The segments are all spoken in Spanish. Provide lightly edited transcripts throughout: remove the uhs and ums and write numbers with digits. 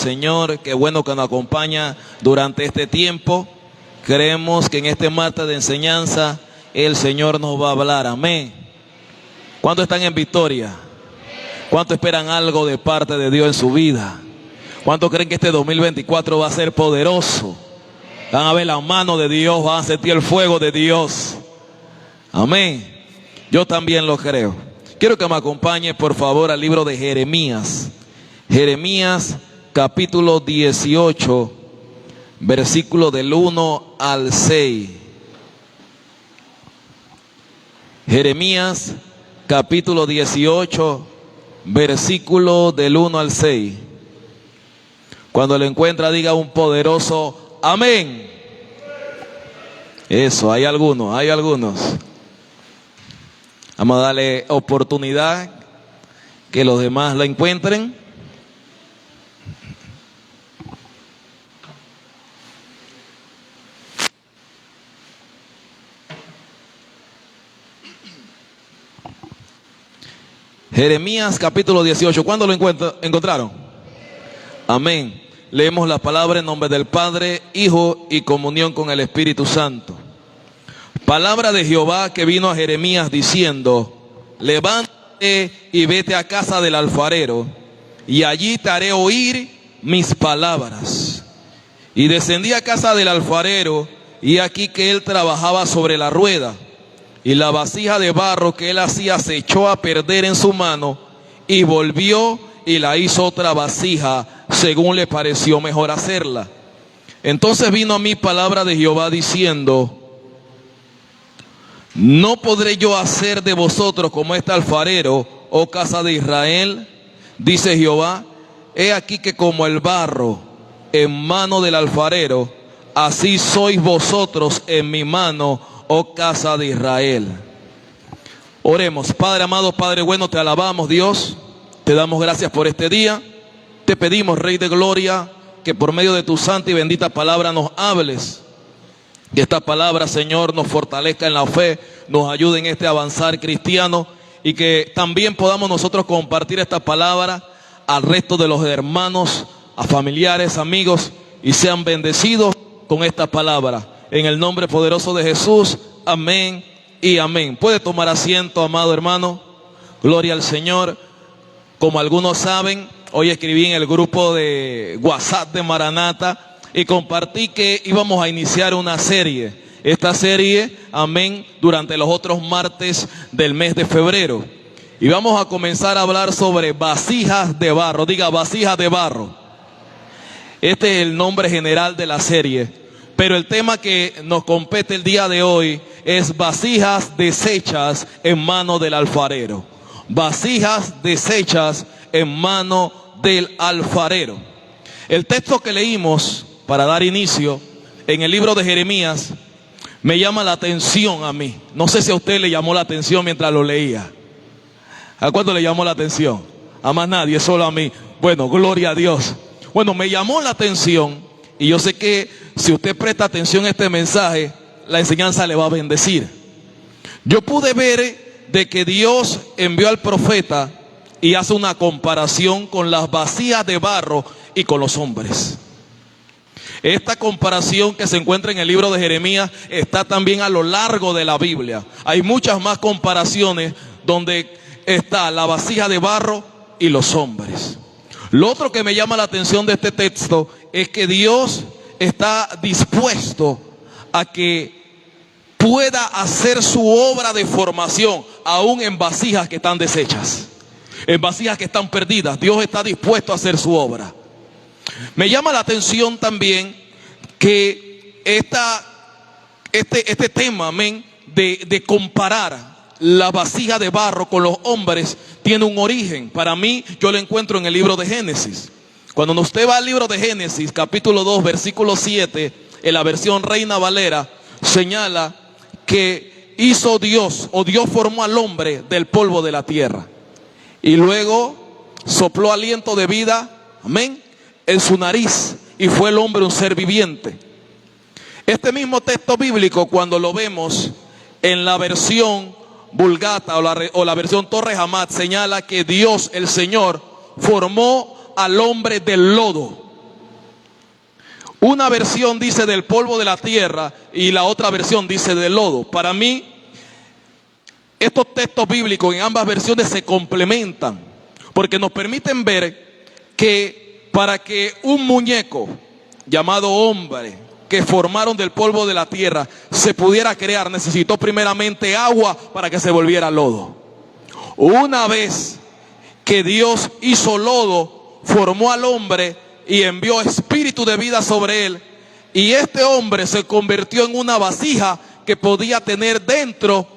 Señor, qué bueno que nos acompaña durante este tiempo. Creemos que en este martes de enseñanza el Señor nos va a hablar. Amén. ¿Cuántos están en victoria? ¿Cuántos esperan algo de parte de Dios en su vida? ¿Cuántos creen que este 2024 va a ser poderoso? Van a ver la mano de Dios, van a sentir el fuego de Dios. Amén. Yo también lo creo. Quiero que me acompañe por favor al libro de Jeremías. Jeremías capítulo 18, versículo del 1 al 6. Jeremías capítulo 18, versículo del 1 al 6. Cuando lo encuentra, diga un poderoso amén. Eso, hay algunos. Vamos a darle oportunidad que los demás la encuentren. Jeremías capítulo 18. ¿Cuándo lo encontraron? Amén. Leemos la palabra en nombre del Padre, Hijo y comunión con el Espíritu Santo. Palabra de Jehová que vino a Jeremías diciendo: levántate y vete a casa del alfarero, y allí te haré oír mis palabras. Y descendí a casa del alfarero, y aquí que él trabajaba sobre la rueda, y la vasija de barro que él hacía se echó a perder en su mano, y volvió y la hizo otra vasija, según le pareció mejor hacerla. Entonces vino a mí palabra de Jehová diciendo: ¿no podré yo hacer de vosotros como este alfarero, oh casa de Israel? Dice Jehová: he aquí que como el barro en mano del alfarero, así sois vosotros en mi mano, oh casa de Israel. Oremos. Padre amado, Padre bueno, te alabamos, Dios. Te damos gracias por este día. Te pedimos, Rey de Gloria, que por medio de tu santa y bendita palabra nos hables. Que esta palabra, Señor, nos fortalezca en la fe, nos ayude en este avanzar cristiano, y que también podamos nosotros compartir esta palabra al resto de los hermanos, a familiares, amigos, y sean bendecidos con esta palabra. En el nombre poderoso de Jesús, amén y amén. Puede tomar asiento, amado hermano. Gloria al Señor. Como algunos saben, hoy escribí en el grupo de WhatsApp de Maranata y compartí que íbamos a iniciar una serie. Esta serie, amén, durante los otros martes del mes de febrero. Y vamos a comenzar a hablar sobre vasijas de barro. Diga, vasijas de barro. Este es el nombre general de la serie. Pero el tema que nos compete el día de hoy es vasijas deshechas en mano del alfarero. Vasijas deshechas en mano del alfarero. El texto que leímos para dar inicio en el libro de Jeremías me llama la atención a mí. No sé si a usted le llamó la atención mientras lo leía. ¿A cuánto le llamó la atención? A más nadie, solo a mí. Bueno, gloria a Dios. Bueno, me llamó la atención, y yo sé que si usted presta atención a este mensaje, la enseñanza le va a bendecir. Yo pude ver de que Dios envió al profeta y hace una comparación con las vasijas de barro y con los hombres. Esta comparación que se encuentra en el libro de Jeremías está también a lo largo de la Biblia. Hay muchas más comparaciones donde está la vasija de barro y los hombres. Lo otro que me llama la atención de este texto es que Dios está dispuesto a que pueda hacer su obra de formación aún en vasijas que están deshechas, en vasijas que están perdidas. Dios está dispuesto a hacer su obra. Me llama la atención también que este tema, amén, de comparar la vasija de barro con los hombres tiene un origen. Para mí, yo lo encuentro en el libro de Génesis. Cuando usted va al libro de Génesis, capítulo 2, versículo 7, en la versión Reina Valera, señala que hizo Dios, o Dios formó al hombre del polvo de la tierra. Y luego sopló aliento de vida, amén, en su nariz, y fue el hombre un ser viviente. Este mismo texto bíblico, cuando lo vemos en la versión Vulgata o la versión Torres Amat, señala que Dios, el Señor, formó al hombre del lodo. Una versión dice del polvo de la tierra y la otra versión dice del lodo. Para mí, estos textos bíblicos en ambas versiones se complementan, porque nos permiten ver que para que un muñeco llamado hombre, que formaron del polvo de la tierra, se pudiera crear, necesitó primeramente agua para que se volviera lodo. Una vez que Dios hizo lodo, formó al hombre y envió espíritu de vida sobre él, y este hombre se convirtió en una vasija que podía tener dentro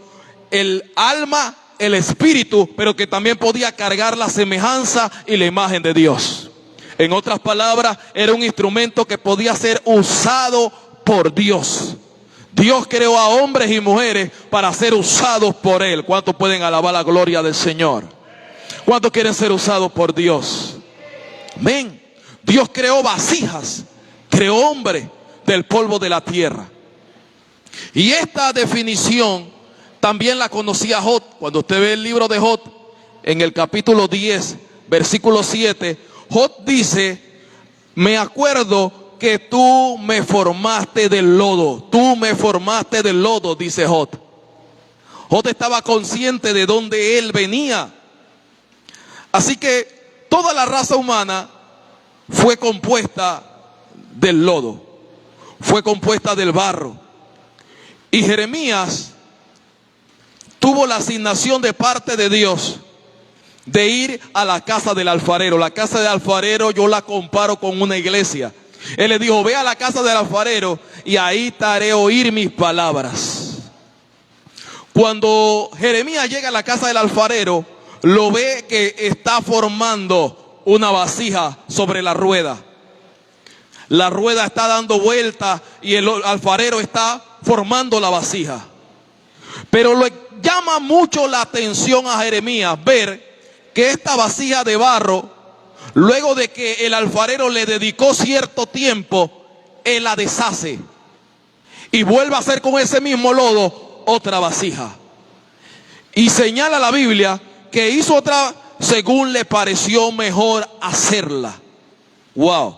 el alma, el espíritu, pero que también podía cargar la semejanza y la imagen de Dios. En otras palabras, era un instrumento que podía ser usado por Dios. Dios creó a hombres y mujeres para ser usados por Él. ¿Cuántos pueden alabar la gloria del Señor? ¿Cuántos quieren ser usados por Dios? Amén. Dios creó vasijas, creó hombres del polvo de la tierra. Y esta definición también la conocía Job. Cuando usted ve el libro de Job, en el capítulo 10, versículo 7, Job dice: me acuerdo que tú me formaste del lodo. Tú me formaste del lodo, dice Job. Job estaba consciente de dónde él venía. Así que toda la raza humana fue compuesta del lodo, fue compuesta del barro. Y Jeremías tuvo la asignación de parte de Dios de ir a la casa del alfarero. La casa del alfarero yo la comparo con una iglesia. Él le dijo: ve a la casa del alfarero y ahí te haré oír mis palabras. Cuando Jeremías llega a la casa del alfarero, lo ve que está formando una vasija sobre la rueda. La rueda está dando vuelta y el alfarero está formando la vasija. Pero le llama mucho la atención a Jeremías ver que esta vasija de barro, luego de que el alfarero le dedicó cierto tiempo, él la deshace y vuelve a hacer con ese mismo lodo otra vasija. Y señala la Biblia que hizo otra según le pareció mejor hacerla. Wow.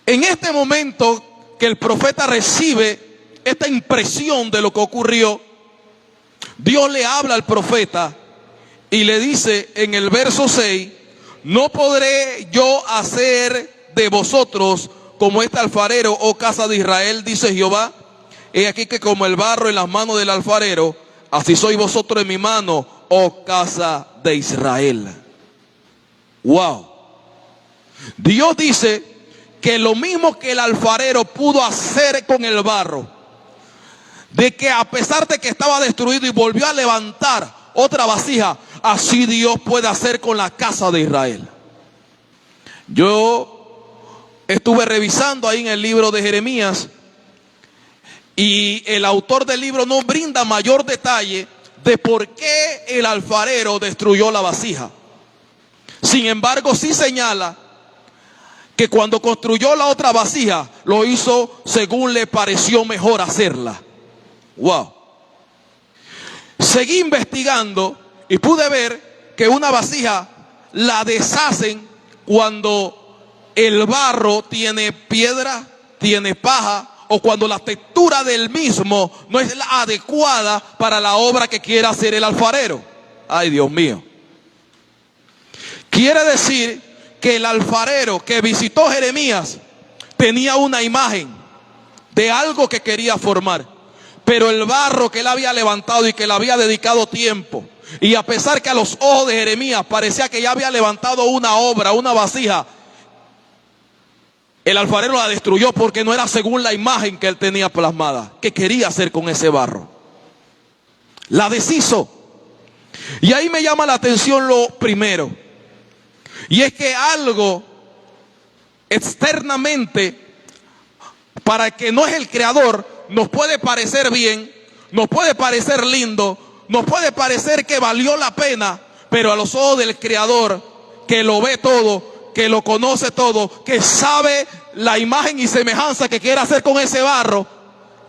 En este momento que el profeta recibe esta impresión de lo que ocurrió, Dios le habla al profeta y le dice en el verso 6: no podré yo hacer de vosotros como este alfarero, oh casa de Israel, dice Jehová. He aquí que como el barro en las manos del alfarero, así sois vosotros en mi mano, oh casa de Israel. Wow. Dios dice que lo mismo que el alfarero pudo hacer con el barro, de que a pesar de que estaba destruido y volvió a levantar otra vasija, así Dios puede hacer con la casa de Israel. Yo estuve revisando ahí en el libro de Jeremías y el autor del libro no brinda mayor detalle de por qué el alfarero destruyó la vasija. Sin embargo, sí señala que cuando construyó la otra vasija, lo hizo según le pareció mejor hacerla. Wow. Seguí investigando y pude ver que una vasija la deshacen cuando el barro tiene piedra, tiene paja, o cuando la textura del mismo no es la adecuada para la obra que quiera hacer el alfarero. Ay, Dios mío. Quiere decir que el alfarero que visitó Jeremías tenía una imagen de algo que quería formar, pero el barro que él había levantado y que le había dedicado tiempo, y a pesar que a los ojos de Jeremías parecía que ya había levantado una obra, una vasija, el alfarero la destruyó porque no era según la imagen que él tenía plasmada, que quería hacer con ese barro. La deshizo. Y ahí me llama la atención lo primero, y es que algo externamente, para el que no es el creador, nos puede parecer bien, nos puede parecer lindo, nos puede parecer que valió la pena, pero a los ojos del creador, que lo ve todo, que lo conoce todo, que sabe la imagen y semejanza que quiere hacer con ese barro,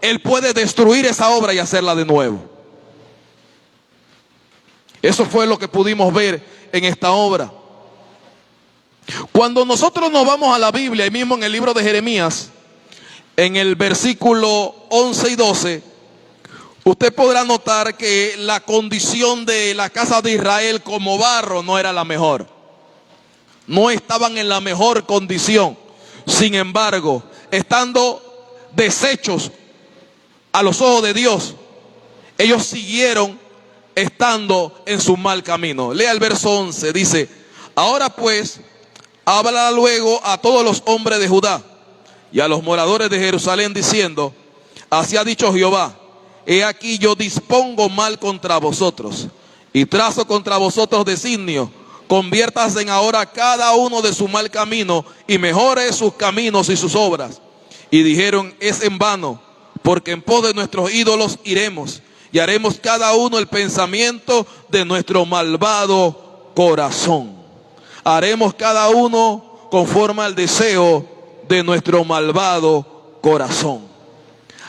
él puede destruir esa obra y hacerla de nuevo. Eso fue lo que pudimos ver en esta obra. Cuando nosotros nos vamos a la Biblia, ahí mismo en el libro de Jeremías, en el versículo 11 y 12, usted podrá notar que la condición de la casa de Israel como barro no era la mejor. No estaban en la mejor condición. Sin embargo, estando deshechos a los ojos de Dios, ellos siguieron estando en su mal camino. Lea el verso 11, dice: ahora pues, habla luego a todos los hombres de Judá y a los moradores de Jerusalén, diciendo: así ha dicho Jehová, he aquí yo dispongo mal contra vosotros, y trazo contra vosotros designio. Conviértanse ahora cada uno de su mal camino, y mejore sus caminos y sus obras. Y dijeron: es en vano, porque en pos de nuestros ídolos iremos, y haremos cada uno el pensamiento de nuestro malvado corazón. Haremos cada uno conforme al deseo de nuestro malvado corazón.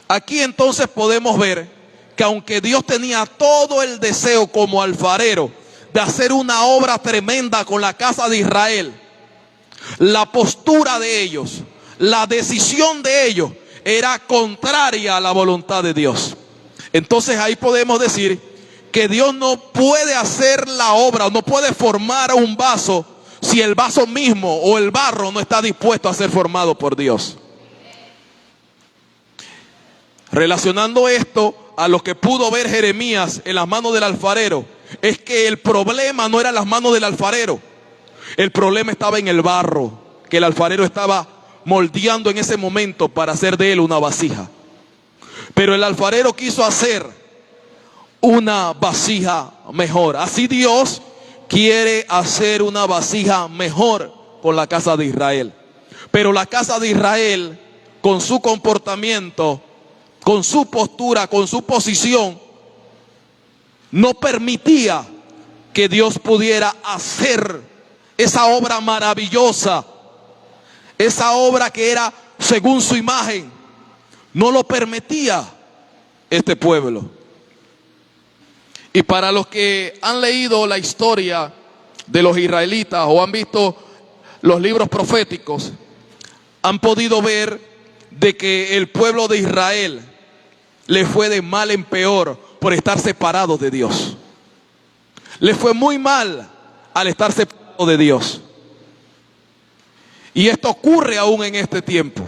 Aquí entonces podemos ver que aunque Dios tenía todo el deseo como alfarero de hacer una obra tremenda con la casa de Israel, la postura de ellos, la decisión de ellos era contraria a la voluntad de Dios. Entonces ahí podemos decir que Dios no puede hacer la obra, no puede formar un vaso si el vaso mismo o el barro no está dispuesto a ser formado por Dios. Relacionando esto a lo que pudo ver Jeremías en las manos del alfarero, es que el problema no era en las manos del alfarero. El problema estaba en el barro que el alfarero estaba moldeando en ese momento para hacer de él una vasija. Pero el alfarero quiso hacer una vasija mejor. Así Dios quiere hacer una vasija mejor con la casa de Israel. Pero la casa de Israel, con su comportamiento, con su postura, con su posición, no permitía que Dios pudiera hacer esa obra maravillosa, esa obra que era según su imagen. No lo permitía este pueblo. Y para los que han leído la historia de los israelitas o han visto los libros proféticos, han podido ver de que el pueblo de Israel le fue de mal en peor por estar separados de Dios. Le fue muy mal al estar separados de Dios. Y esto ocurre aún en este tiempo.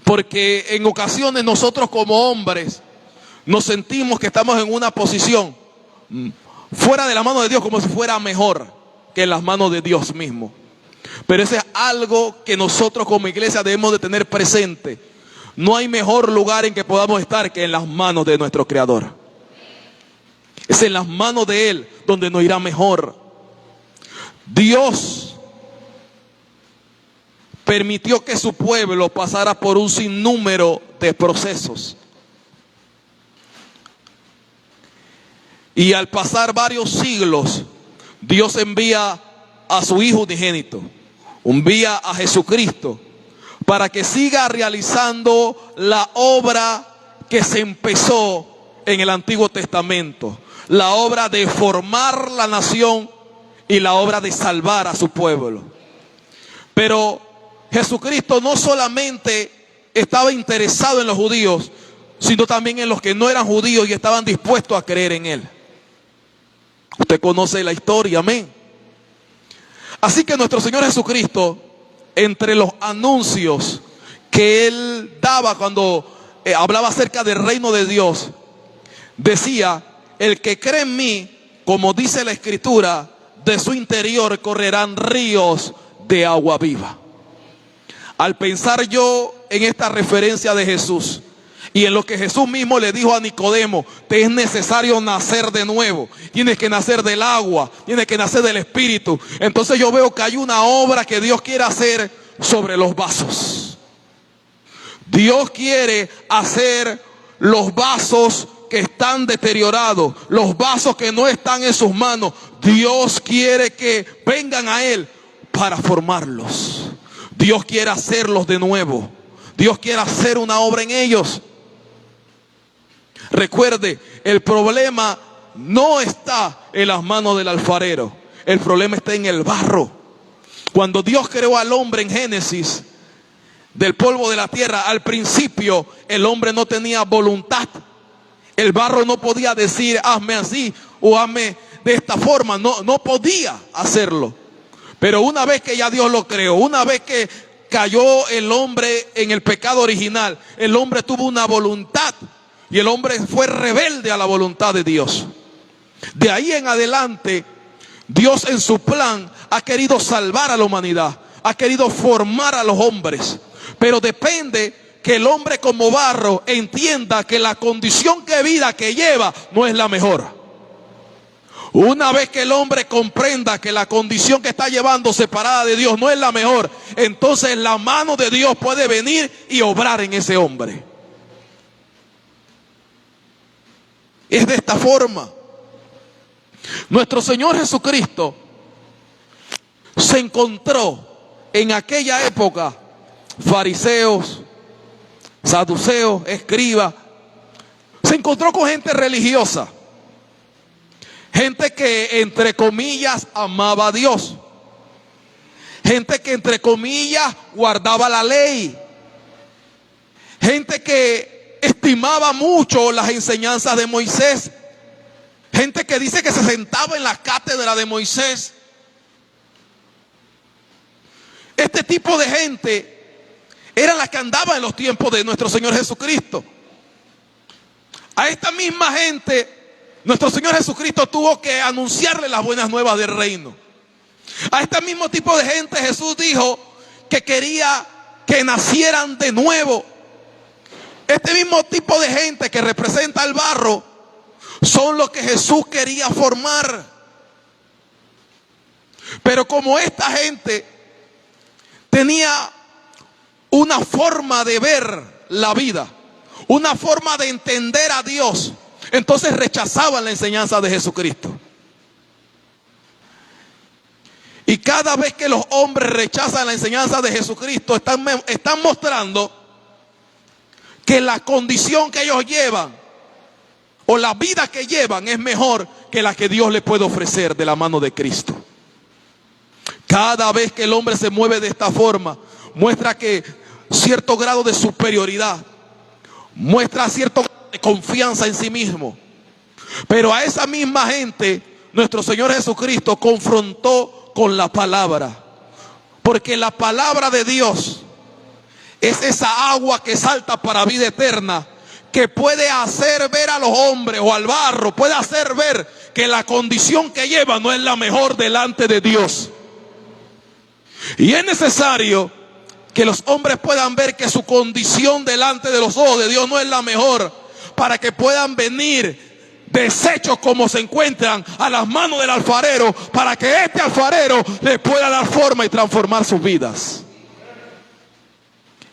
Porque en ocasiones nosotros como hombres nos sentimos que estamos en una posición fuera de la mano de Dios, como si fuera mejor que en las manos de Dios mismo. Pero eso es algo que nosotros como iglesia debemos de tener presente. No hay mejor lugar en que podamos estar que en las manos de nuestro Creador. Es en las manos de Él donde nos irá mejor. Dios permitió que su pueblo pasara por un sinnúmero de procesos. Y al pasar varios siglos, Dios envía a su Hijo unigénito, envía a Jesucristo, para que siga realizando la obra que se empezó en el Antiguo Testamento, la obra de formar la nación y la obra de salvar a su pueblo. Pero Jesucristo no solamente estaba interesado en los judíos, sino también en los que no eran judíos y estaban dispuestos a creer en Él. Usted conoce la historia, amén. Así que nuestro Señor Jesucristo, entre los anuncios que Él daba cuando hablaba acerca del reino de Dios, decía: el que cree en mí, como dice la Escritura, de su interior correrán ríos de agua viva. Al pensar yo en esta referencia de Jesús y en lo que Jesús mismo le dijo a Nicodemo: te es necesario nacer de nuevo, tienes que nacer del agua, tienes que nacer del Espíritu. Entonces yo veo que hay una obra que Dios quiere hacer sobre los vasos. Dios quiere hacer los vasos que están deteriorados, los vasos que no están en sus manos. Dios quiere que vengan a Él para formarlos. Dios quiere hacerlos de nuevo. Dios quiere hacer una obra en ellos. Recuerde, el problema no está en las manos del alfarero. El problema está en el barro. Cuando Dios creó al hombre en Génesis, del polvo de la tierra, al principio el hombre no tenía voluntad. El barro no podía decir hazme así o hazme de esta forma, no podía hacerlo. Pero una vez que ya Dios lo creó, una vez que cayó el hombre en el pecado original, el hombre tuvo una voluntad y el hombre fue rebelde a la voluntad de Dios. De ahí en adelante, Dios en su plan ha querido salvar a la humanidad, ha querido formar a los hombres, pero depende que el hombre como barro entienda que la condición de vida que lleva no es la mejor. Una vez que el hombre comprenda que la condición que está llevando separada de Dios no es la mejor, entonces la mano de Dios puede venir y obrar en ese hombre. Es de esta forma. Nuestro Señor Jesucristo se encontró en aquella época fariseos, saduceos, escribas. Se encontró con gente religiosa. Gente que entre comillas amaba a Dios. Gente que entre comillas guardaba la ley. Gente que estimaba mucho las enseñanzas de Moisés. Gente que dice que se sentaba en la cátedra de Moisés. Este tipo de gente era la que andaba en los tiempos de nuestro Señor Jesucristo. A esta misma gente nuestro Señor Jesucristo tuvo que anunciarle las buenas nuevas del reino. A este mismo tipo de gente Jesús dijo que quería que nacieran de nuevo. Este mismo tipo de gente que representa el barro son los que Jesús quería formar. Pero como esta gente tenía una forma de ver la vida, una forma de entender a Dios, entonces rechazaban la enseñanza de Jesucristo. Y cada vez que los hombres rechazan la enseñanza de Jesucristo, están mostrando que la condición que ellos llevan o la vida que llevan es mejor que la que Dios les puede ofrecer de la mano de Cristo. Cada vez que el hombre se mueve de esta forma, muestra que cierto grado de superioridad, muestra cierto grado de confianza en sí mismo. Pero a esa misma gente nuestro Señor Jesucristo confrontó con la palabra, porque la palabra de Dios es esa agua que salta para vida eterna, que puede hacer ver a los hombres o al barro, puede hacer ver que la condición que lleva no es la mejor delante de Dios. Y es necesario que los hombres puedan ver que su condición delante de los ojos de Dios no es la mejor, para que puedan venir deshechos como se encuentran a las manos del alfarero, para que este alfarero les pueda dar forma y transformar sus vidas.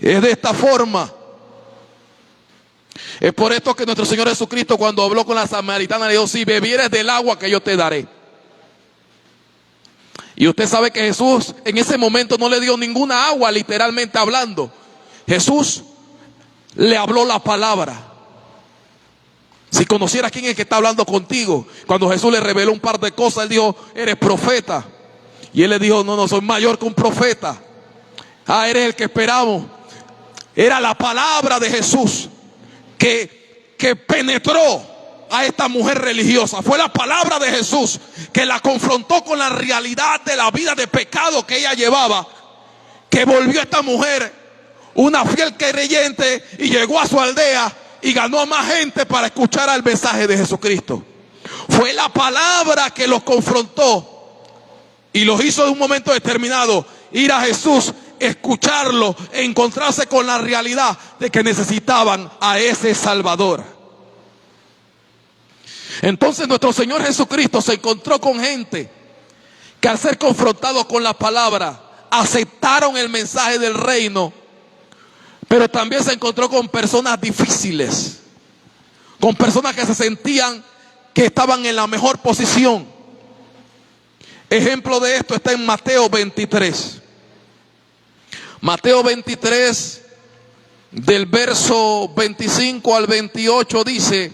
Es de esta forma. Es por esto que nuestro Señor Jesucristo, cuando habló con la samaritana, le dijo: si bebieres del agua que yo te daré. Y usted sabe que Jesús en ese momento no le dio ninguna agua, literalmente hablando. Jesús le habló la palabra. Si conocieras quién es que está hablando contigo, cuando Jesús le reveló un par de cosas, él dijo: eres profeta. Y él le dijo: no, soy mayor que un profeta. Eres el que esperamos. Era la palabra de Jesús que penetró a esta mujer religiosa. Fue la palabra de Jesús que la confrontó con la realidad de la vida de pecado que ella llevaba, que volvió a esta mujer una fiel creyente y llegó a su aldea y ganó a más gente para escuchar el mensaje de Jesucristo. Fue la palabra que los confrontó y los hizo de un momento determinado ir a Jesús, escucharlo, encontrarse con la realidad de que necesitaban a ese Salvador. Entonces nuestro Señor Jesucristo se encontró con gente que, al ser confrontados con la palabra, aceptaron el mensaje del reino. Pero también se encontró con personas difíciles, con personas que se sentían que estaban en la mejor posición. Ejemplo de esto está en Mateo 23. Mateo 23, del verso 25 al 28 dice: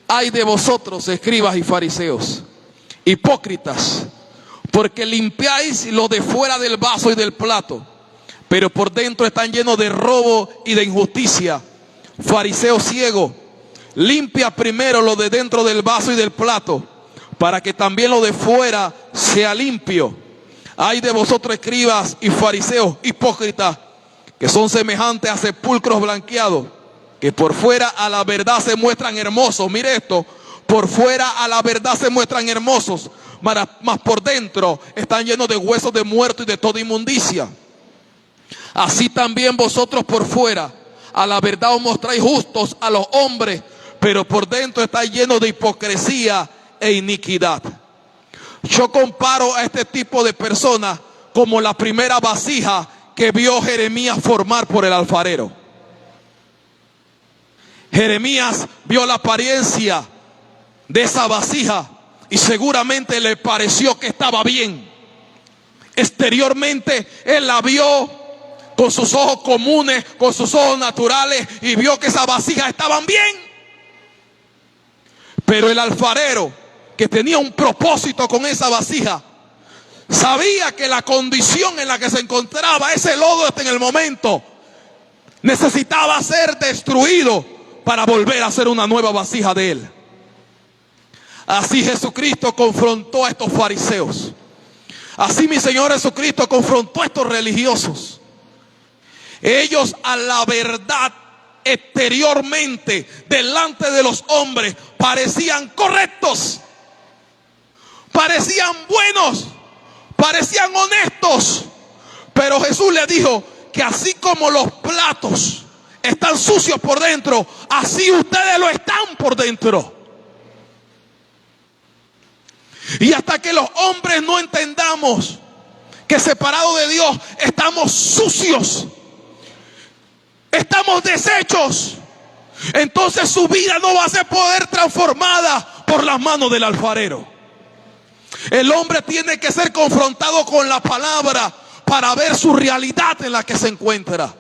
ay de vosotros, escribas y fariseos, hipócritas, Porque limpiáis lo de fuera del vaso y del plato, pero por dentro están llenos de robo y de injusticia. Fariseo ciego, limpia primero lo de dentro del vaso y del plato, para que también lo de fuera sea limpio. Ay de vosotros, escribas y fariseos hipócritas, que son semejantes a sepulcros blanqueados, que por fuera a la verdad se muestran hermosos. Mire esto, por fuera a la verdad se muestran hermosos, mas por dentro están llenos de huesos de muerto y de toda inmundicia. Así también vosotros por fuera a la verdad os mostráis justos a los hombres, pero por dentro estáis llenos de hipocresía e iniquidad. Yo comparo a este tipo de personas como la primera vasija que vio Jeremías formar por el alfarero. Jeremías vio la apariencia de esa vasija y seguramente le pareció que estaba bien. Exteriormente él la vio con sus ojos comunes, con sus ojos naturales, y vio que esas vasijas estaban bien. Pero el alfarero, que tenía un propósito con esa vasija, sabía que la condición en la que se encontraba ese lodo en el momento necesitaba ser destruido para volver a ser una nueva vasija de él. Así Jesucristo confrontó a estos fariseos. Así mi Señor Jesucristo confrontó a estos religiosos. Ellos a la verdad exteriormente delante de los hombres parecían correctos, parecían buenos, parecían honestos. Pero Jesús le dijo que así como los platos están sucios por dentro, así ustedes lo están por dentro. Y hasta que los hombres no entendamos que separados de Dios estamos sucios, estamos deshechos, entonces su vida no va a ser poder transformada por las manos del alfarero. El hombre tiene que ser confrontado con la palabra para ver su realidad en la que se encuentra,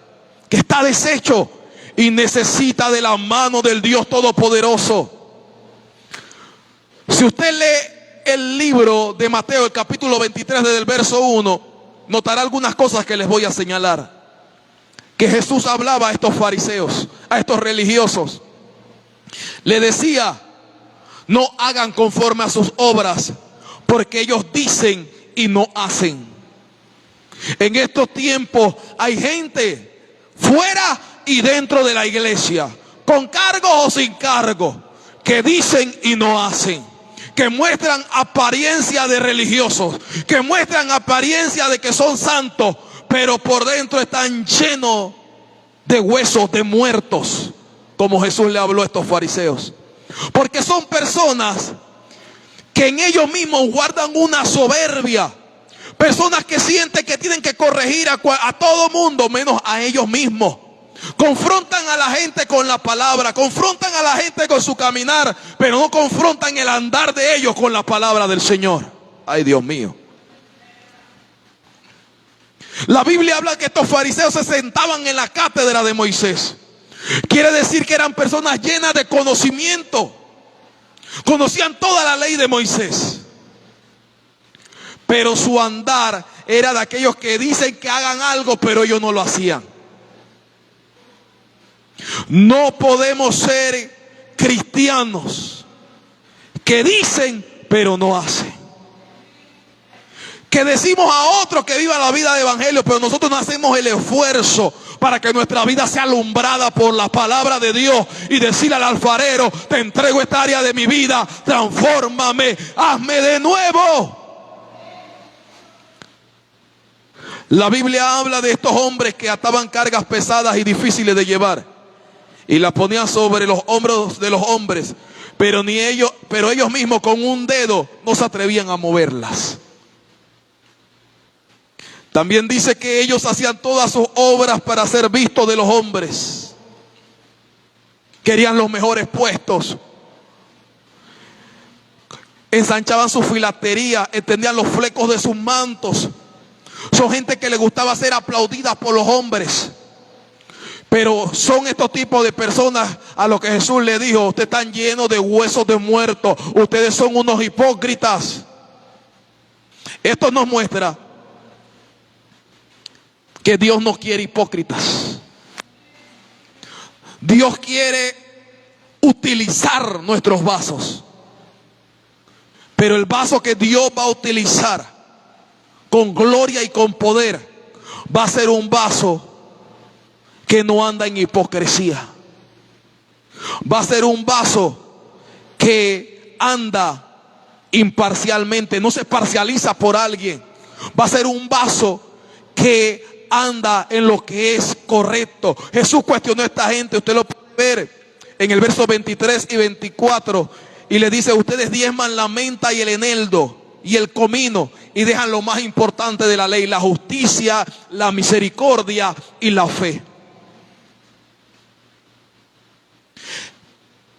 que está deshecho y necesita de la mano del Dios Todopoderoso. Si usted lee el libro de Mateo, el capítulo 23, desde el verso 1, notará algunas cosas que les voy a señalar. Que Jesús hablaba a estos fariseos, a estos religiosos. Le decía, no hagan conforme a sus obras, porque ellos dicen y no hacen. En estos tiempos hay gente fuera y dentro de la iglesia, con cargos o sin cargos, que dicen y no hacen, que muestran apariencia de religiosos, que muestran apariencia de que son santos, pero por dentro están llenos de huesos de muertos, como Jesús le habló a estos fariseos. Porque son personas que en ellos mismos guardan una soberbia, personas que sienten que tienen que corregir a todo mundo menos a ellos mismos. Confrontan a la gente con la palabra, confrontan a la gente con su caminar, pero no confrontan el andar de ellos con la palabra del Señor. Ay, Dios mío. La Biblia habla que estos fariseos se sentaban en la cátedra de Moisés. Quiere decir que eran personas llenas de conocimiento. Conocían toda la ley de Moisés. Pero su andar era de aquellos que dicen que hagan algo, pero ellos no lo hacían. No podemos ser cristianos que dicen pero no hacen, que decimos a otros que vivan la vida de evangelio, pero nosotros no hacemos el esfuerzo para que nuestra vida sea alumbrada por la palabra de Dios y decirle al alfarero, te entrego esta área de mi vida, transfórmame, hazme de nuevo. La Biblia habla de estos hombres que ataban cargas pesadas y difíciles de llevar y las ponían sobre los hombros de los hombres, pero ellos mismos con un dedo no se atrevían a moverlas. También dice que ellos hacían todas sus obras para ser vistos de los hombres. Querían los mejores puestos. Ensanchaban su filatería, extendían los flecos de sus mantos. Son gente que le gustaba ser aplaudida por los hombres. Pero son estos tipos de personas a los que Jesús le dijo, ustedes están llenos de huesos de muertos, ustedes son unos hipócritas. Esto nos muestra que Dios no quiere hipócritas. Dios quiere utilizar nuestros vasos. Pero el vaso que Dios va a utilizar con gloria y con poder va a ser un vaso que no anda en hipocresía. Va a ser un vaso que anda imparcialmente, no se parcializa por alguien. Va a ser un vaso que anda en lo que es correcto. Jesús cuestionó a esta gente, usted lo puede ver en el verso 23 y 24, y le dice: ustedes diezman la menta y el eneldo y el comino, y dejan lo más importante de la ley, la justicia, la misericordia y la fe.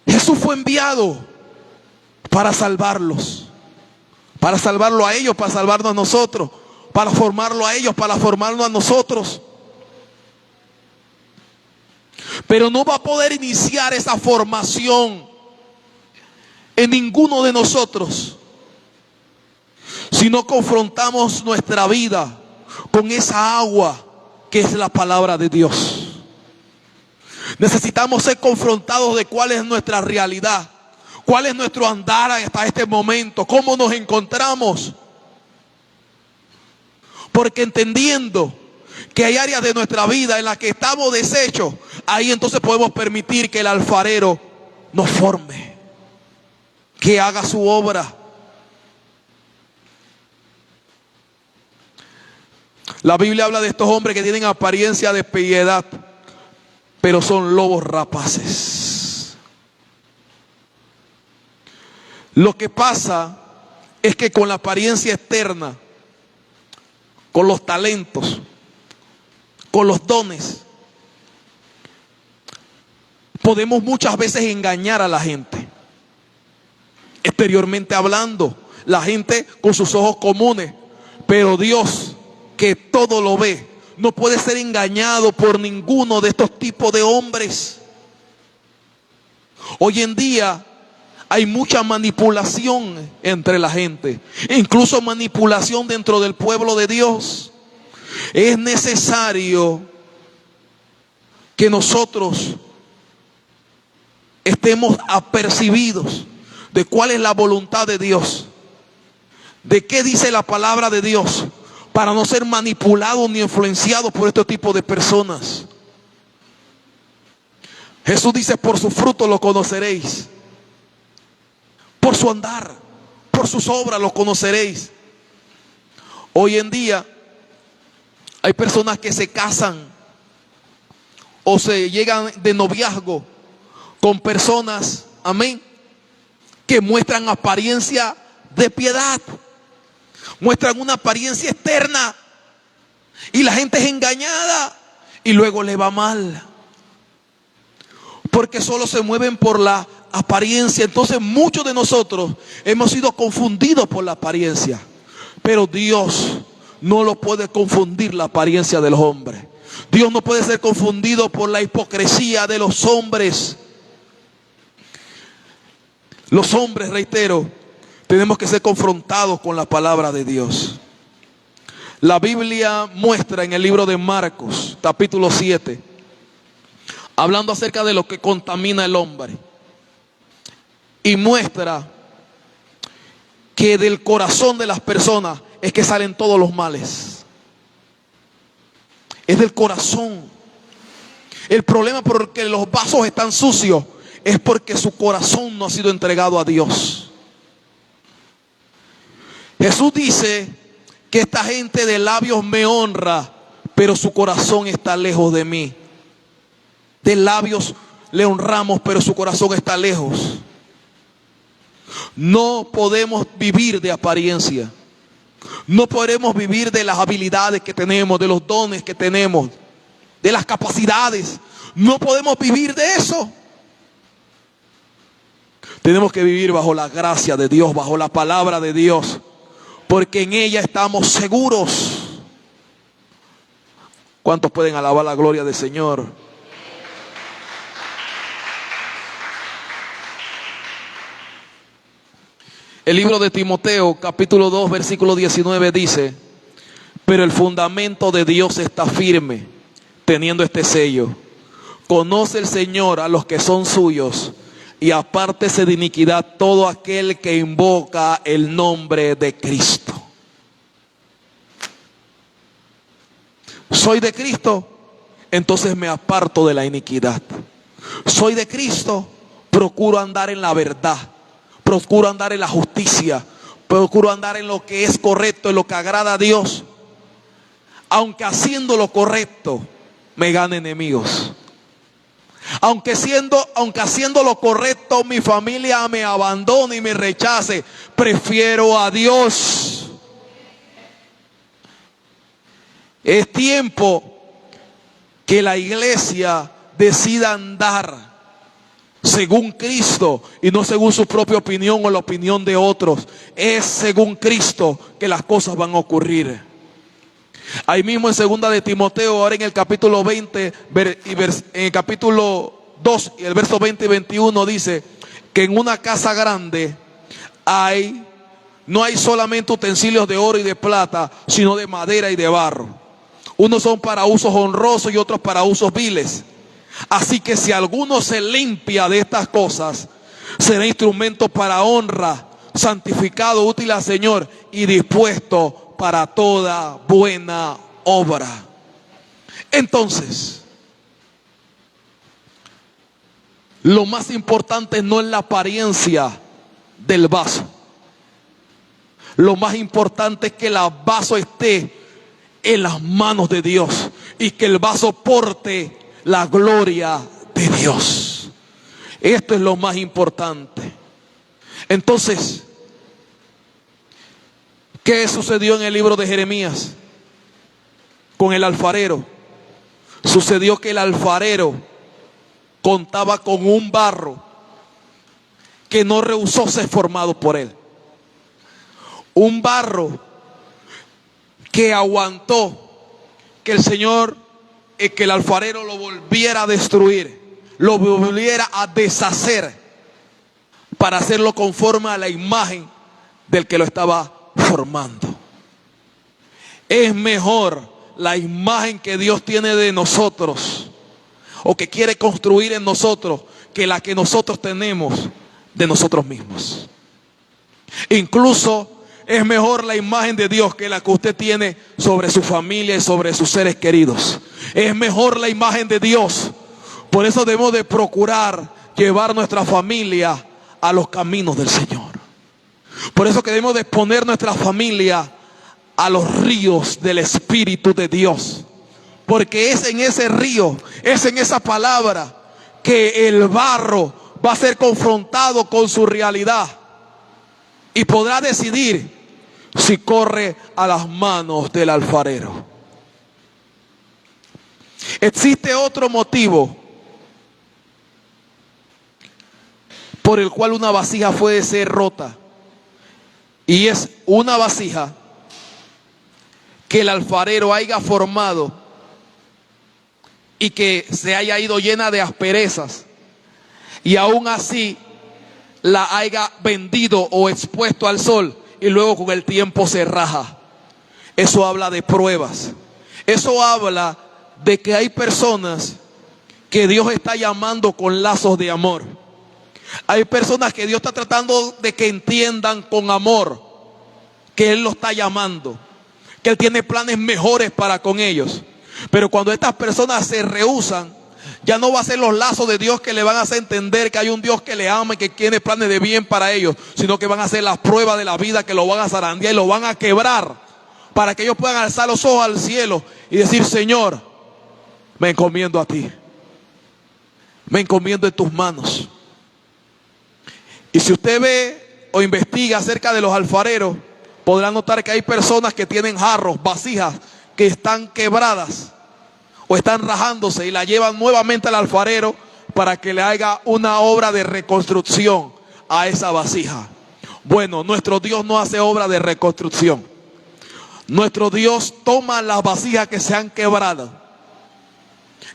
Jesús fue enviado para salvarlos, para salvarlo a ellos, para salvarnos a nosotros, para formarlo a ellos, para formarnos a nosotros. Pero no va a poder iniciar esa formación en ninguno de nosotros si no confrontamos nuestra vida con esa agua que es la palabra de Dios. Necesitamos ser confrontados de cuál es nuestra realidad, cuál es nuestro andar hasta este momento, cómo nos encontramos. Porque entendiendo que hay áreas de nuestra vida en las que estamos deshechos, ahí entonces podemos permitir que el alfarero nos forme, que haga su obra. La Biblia habla de estos hombres que tienen apariencia de piedad, pero son lobos rapaces. Lo que pasa es que con la apariencia externa, con los talentos, con los dones, podemos muchas veces engañar a la gente. Exteriormente hablando, la gente con sus ojos comunes, pero Dios, que todo lo ve, no puede ser engañado por ninguno de estos tipos de hombres. Hoy en día hay mucha manipulación entre la gente, incluso manipulación dentro del pueblo de Dios. Es necesario que nosotros estemos apercibidos de cuál es la voluntad de Dios, de qué dice la palabra de Dios, para no ser manipulados ni influenciados por este tipo de personas. Jesús dice: por su fruto lo conoceréis. Por su andar, por sus obras lo conoceréis. Hoy en día hay personas que se casan o se llegan de noviazgo con personas, amén, que muestran apariencia de piedad, muestran una apariencia externa, y la gente es engañada y luego le va mal, porque solo se mueven por la apariencia. Entonces muchos de nosotros hemos sido confundidos por la apariencia, pero Dios no lo puede confundir la apariencia de los hombres. Dios no puede ser confundido por la hipocresía de los hombres. Los hombres, reitero, tenemos que ser confrontados con la palabra de Dios. La Biblia muestra en el libro de Marcos, capítulo 7, hablando acerca de lo que contamina el hombre, y muestra que del corazón de las personas es que salen todos los males. Es del corazón. El problema por el que los vasos están sucios es porque su corazón no ha sido entregado a Dios. Jesús dice que esta gente de labios me honra, pero su corazón está lejos de mí. De labios le honramos, pero su corazón está lejos. No podemos vivir de apariencia. No podemos vivir de las habilidades que tenemos, de los dones que tenemos, de las capacidades. No podemos vivir de eso. Tenemos que vivir bajo la gracia de Dios, bajo la palabra de Dios, porque en ella estamos seguros. ¿Cuántos pueden alabar la gloria del Señor? El libro de Timoteo, capítulo 2, versículo 19 dice: pero el fundamento de Dios está firme, teniendo este sello: conoce el Señor a los que son suyos, y apártese de iniquidad todo aquel que invoca el nombre de Cristo. Soy de Cristo, entonces me aparto de la iniquidad. Soy de Cristo, procuro andar en la verdad, procuro andar en la justicia, procuro andar en lo que es correcto, en lo que agrada a Dios. Aunque haciendo lo correcto me gane enemigos. Aunque haciendo lo correcto mi familia me abandone y me rechace, prefiero a Dios. Es tiempo que la iglesia decida andar según Cristo y no según su propia opinión o la opinión de otros. Es según Cristo que las cosas van a ocurrir. Ahí mismo en segunda de Timoteo, ahora en el capítulo 20, en el capítulo 2 y el verso 20 y 21 dice que en una casa grande no hay solamente utensilios de oro y de plata, sino de madera y de barro. Unos son para usos honrosos y otros para usos viles. Así que si alguno se limpia de estas cosas, será instrumento para honra, santificado, útil al Señor y dispuesto para toda buena obra. Entonces, lo más importante no es la apariencia del vaso. Lo más importante es que el vaso esté en las manos de Dios y que el vaso porte la gloria de Dios. Esto es lo más importante. Entonces, ¿qué sucedió en el libro de Jeremías con el alfarero? Sucedió que el alfarero contaba con un barro que no rehusó ser formado por él. Un barro que aguantó que el Señor, que el alfarero lo volviera a destruir, lo volviera a deshacer para hacerlo conforme a la imagen del que lo estaba formando. Es mejor la imagen que Dios tiene de nosotros o que quiere construir en nosotros que la que nosotros tenemos de nosotros mismos. Incluso es mejor la imagen de Dios que la que usted tiene sobre su familia y sobre sus seres queridos. Es mejor la imagen de Dios. Por eso debemos de procurar llevar nuestra familia a los caminos del Señor. Por eso que debemos de exponer nuestra familia a los ríos del Espíritu de Dios. Porque es en ese río, es en esa palabra que el barro va a ser confrontado con su realidad y podrá decidir si corre a las manos del alfarero. Existe otro motivo por el cual una vasija puede ser rota, y es una vasija que el alfarero haya formado y que se haya ido llena de asperezas y aún así la haya vendido o expuesto al sol y luego con el tiempo se raja. Eso habla de pruebas. Eso habla de que hay personas que Dios está llamando con lazos de amor. Hay personas que Dios está tratando de que entiendan con amor que Él los está llamando, que Él tiene planes mejores para con ellos. Pero cuando estas personas se rehúsan, ya no va a ser los lazos de Dios que le van a hacer entender que hay un Dios que le ama y que tiene planes de bien para ellos, sino que van a ser las pruebas de la vida que lo van a zarandear y lo van a quebrar, para que ellos puedan alzar los ojos al cielo y decir: Señor, me encomiendo a ti, me encomiendo en tus manos. Y si usted ve o investiga acerca de los alfareros, podrá notar que hay personas que tienen jarros, vasijas que están quebradas o están rajándose y la llevan nuevamente al alfarero para que le haga una obra de reconstrucción a esa vasija. Bueno, nuestro Dios no hace obra de reconstrucción. Nuestro Dios toma las vasijas que se han quebrado,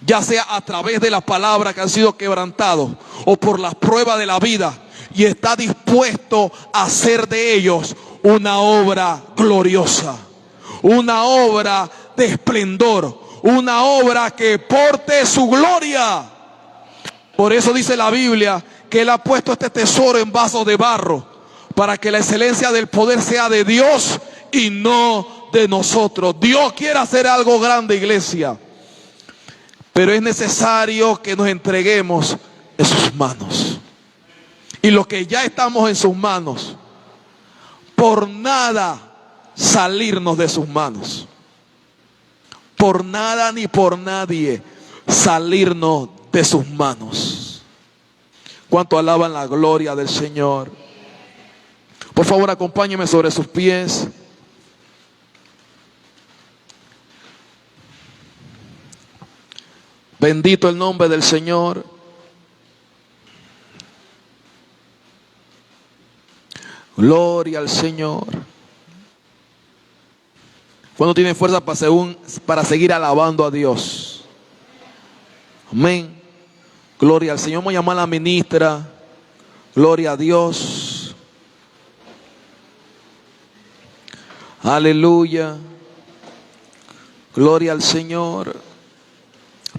ya sea a través de las palabras que han sido quebrantados o por las pruebas de la vida, y está dispuesto a hacer de ellos una obra gloriosa, una obra de esplendor, una obra que porte su gloria. Por eso dice la Biblia que Él ha puesto este tesoro en vasos de barro, para que la excelencia del poder sea de Dios y no de nosotros. Dios quiere hacer algo grande, iglesia, pero es necesario que nos entreguemos en sus manos. Y lo que ya estamos en sus manos, por nada salirnos de sus manos. Por nada ni por nadie salirnos de sus manos. ¿Cuánto alaban la gloria del Señor? Por favor, acompáñenme sobre sus pies. Bendito el nombre del Señor. Gloria al Señor. ¿Cuándo tienen fuerza para seguir alabando a Dios? Amén. Gloria al Señor. Vamos a llamar a la ministra. Gloria a Dios. Aleluya. Gloria al Señor.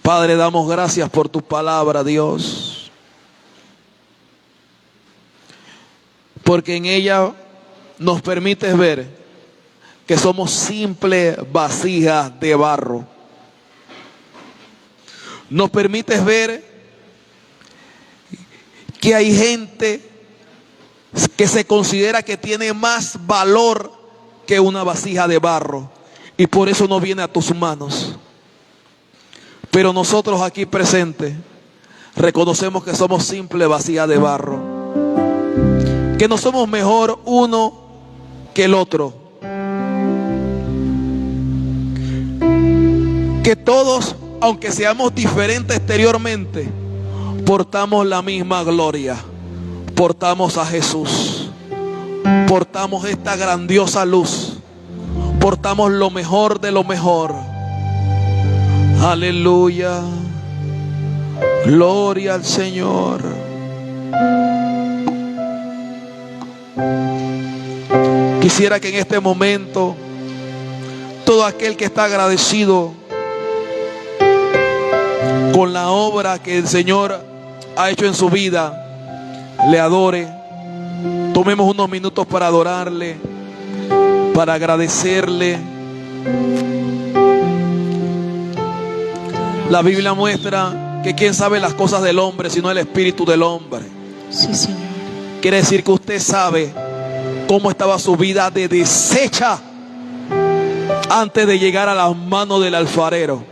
Padre, damos gracias por tu palabra, Dios, porque en ella nos permites ver que somos simples vasijas de barro. Nos permites ver que hay gente que se considera que tiene más valor que una vasija de barro, y por eso no viene a tus manos. Pero nosotros aquí presentes reconocemos que somos simples vasijas de barro, que no somos mejor uno que el otro, que todos, aunque seamos diferentes exteriormente, portamos la misma gloria, portamos a Jesús, portamos esta grandiosa luz, portamos lo mejor de lo mejor. Aleluya. Gloria al Señor. Quisiera que en este momento todo aquel que está agradecido con la obra que el Señor ha hecho en su vida, le adore. Tomemos unos minutos para adorarle, para agradecerle. La Biblia muestra que quién sabe las cosas del hombre sino el espíritu del hombre. Sí, Señor. Quiere decir que usted sabe cómo estaba su vida de deshecha antes de llegar a las manos del alfarero.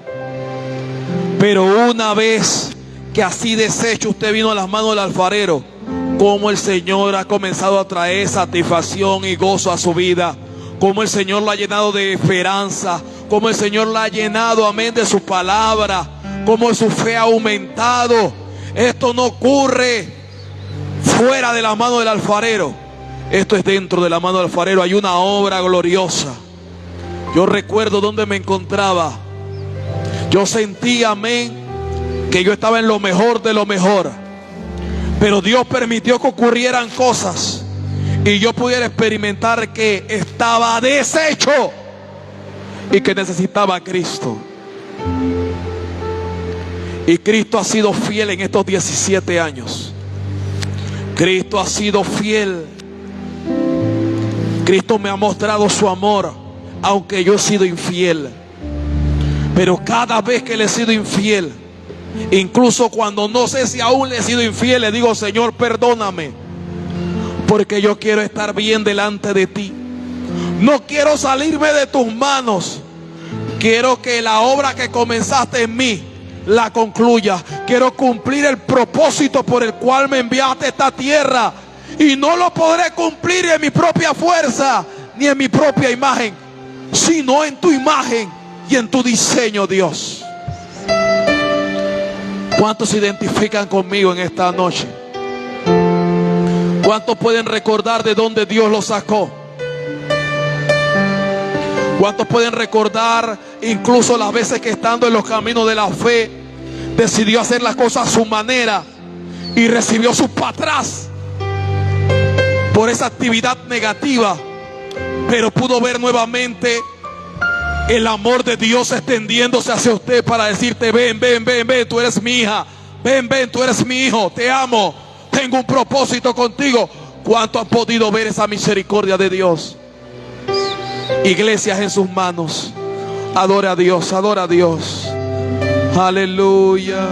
Pero una vez que así deshecho usted vino a las manos del alfarero, cómo el Señor ha comenzado a traer satisfacción y gozo a su vida, cómo el Señor lo ha llenado de esperanza, cómo el Señor la ha llenado, amén, de su palabra, cómo su fe ha aumentado. Esto no ocurre fuera de la mano del alfarero, esto es dentro de la mano del alfarero. Hay una obra gloriosa. Yo recuerdo donde me encontraba. Yo sentía, amén, que yo estaba en lo mejor de lo mejor, pero Dios permitió que ocurrieran cosas y yo pudiera experimentar que estaba deshecho y que necesitaba a Cristo. Y Cristo ha sido fiel en estos 17 años. Cristo ha sido fiel. Cristo me ha mostrado su amor, aunque yo he sido infiel. Pero cada vez que le he sido infiel, incluso cuando no sé si aún le he sido infiel, le digo: Señor, perdóname, porque yo quiero estar bien delante de ti. No quiero salirme de tus manos. Quiero que la obra que comenzaste en mí la concluya. Quiero cumplir el propósito por el cual me enviaste a esta tierra. Y no lo podré cumplir en mi propia fuerza ni en mi propia imagen, sino en tu imagen y en tu diseño, Dios. ¿Cuántos se identifican conmigo en esta noche? ¿Cuántos pueden recordar de dónde Dios los sacó? ¿Cuántos pueden recordar incluso las veces que estando en los caminos de la fe decidió hacer las cosas a su manera y recibió sus para atrás? por esa actividad negativa, pero pudo ver nuevamente el amor de Dios extendiéndose hacia usted para decirte: ven, ven, ven, ven, tú eres mi hija, ven, ven, tú eres mi hijo, te amo, tengo un propósito contigo. ¿Cuánto han podido ver esa misericordia de Dios? Iglesias en sus manos, adora a Dios, adora a Dios. Aleluya.